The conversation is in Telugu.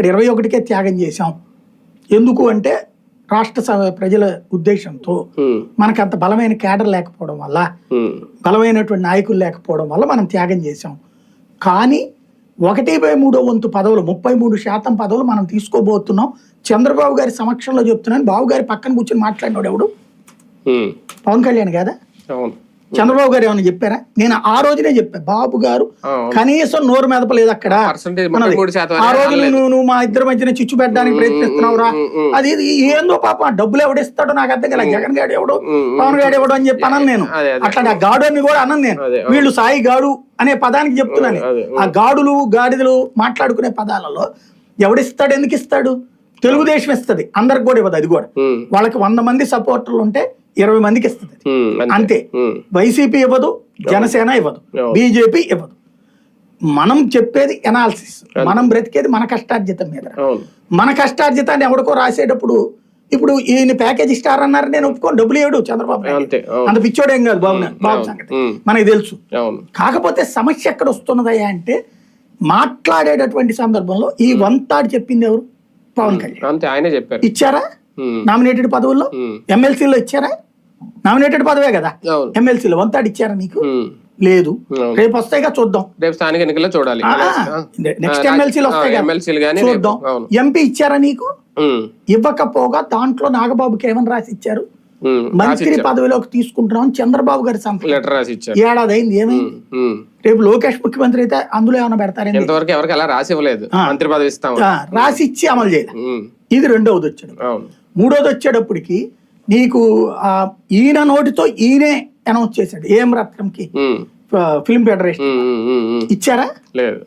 ఇక్కడ 21కే త్యాగం చేశాం. ఎందుకు అంటే రాష్ట్ర ప్రజల ఉద్దేశంతో మనకు అంత బలమైన కేడర్ లేకపోవడం వల్ల, బలమైనటువంటి నాయకులు లేకపోవడం వల్ల మనం త్యాగం చేశాం. కానీ 1/3 వంతు పదవులు 33% పదవులు మనం తీసుకోబోతున్నాం. చంద్రబాబు గారి సమక్షంలో చెప్తున్నాను. బాబు గారి పక్కన కూర్చొని మాట్లాడినాడు ఎవడు? పవన్ కళ్యాణ్ కదా. చంద్రబాబు గారు ఏమన్నా చెప్పారా? నేను ఆ రోజునే చెప్పా, బాబు గారు కనీసం నోరు మెదపలేదు అక్కడ. ఆ రోజు నువ్వు మా ఇద్దరి మధ్యన చిచ్చు పెట్టడానికి ప్రయత్నిస్తున్నావురా, అది ఏందో పాప డబ్బులు ఎవడిస్తాడో నాకు అర్థం కదా. జగన్ గాడు ఎవడు, పవన్ గాడు ఎవడు అని చెప్పి అన్నాను నేను. అట్లా గాడు అని కూడా అన్నాను నేను. వీళ్ళు సాయి గాడు అనే పదానికి చెప్తున్నాను. ఆ గాడులు గాడిదలు మాట్లాడుకునే పదాలలో ఎవడిస్తాడు, ఎందుకు ఇస్తాడు? తెలుగుదేశం ఇస్తుంది, అందరికి కూడా ఇవ్వదు. అది కూడా వాళ్ళకి 100 మంది సపోర్టర్లు ఉంటే 20 మందికి ఇస్తుంది అంతే. వైసీపీ ఇవ్వదు, జనసేన ఇవ్వదు, బీజేపీ ఇవ్వదు. మనం చెప్పేది ఎనాలిసిస్, మనం బ్రతికేది మన కష్టార్జితం మీద. మన కష్టార్జితాన్ని ఎవరికో రాసేటప్పుడు ఇప్పుడు ఈయన ప్యాకేజ్ ఇస్తారు అన్నారు, నేను ఒప్పుకోను. డబ్బులు ఇవ్వడు చంద్రబాబు, అంత పిచ్చోడేం కాదు బాబు సంగతి మనకి తెలుసు. కాకపోతే సమస్య ఎక్కడ వస్తున్నదయ్యా అంటే, మాట్లాడేటటువంటి సందర్భంలో ఈ వంతాడు చెప్పింది ఎవరు? పవన్ కళ్యాణ్. ఆయనే చెప్పారు. ఇచ్చారా నామినేటెడ్ పదవుల్లో? ఎమ్మెల్సీలో ఇచ్చారా? నామినేటెడ్ పదవే కదా. ఎమ్మెల్సీలో వంతాడు ఇచ్చారా నీకు? లేదు. రేపు వస్తాయిగా చూద్దాం. రేపు స్థానిక ఎన్నికల్లో చూడాలి. నెక్స్ట్ ఎమ్మెల్సీలు వస్తాయి చూద్దాం. ఎంపీ ఇచ్చారా నీకు? ఇవ్వకపోగా దాంట్లో నాగబాబుకి ఏమని రాసి ఇచ్చారు? మంత్రి పదవిలోకి తీసుకుంటున్నాం చంద్రబాబు గారి లెటర్ రాసి ఇచ్చారు. ఏడాది అయింది, ఏమైంది? రేపు లోకేష్ ముఖ్యమంత్రి అయితే అందులో ఏమైనా పెడతారు? ఇంతవరకు ఎవరికి అలా రాసి ఇవ్వలేదు. మంత్రి పదవి ఇస్తాం రాసి ఇచ్చి అమలు చేయాలి. ఇది రెండవది వచ్చాడు. మూడోది వచ్చేటప్పటికి నీకు ఈయన నోటితో ఈయనే అనౌన్స్ చేశాడు, ఏం రత్నంకి ఫిల్మ్ ఫెడరేషన్. ఇచ్చారా? లేదు.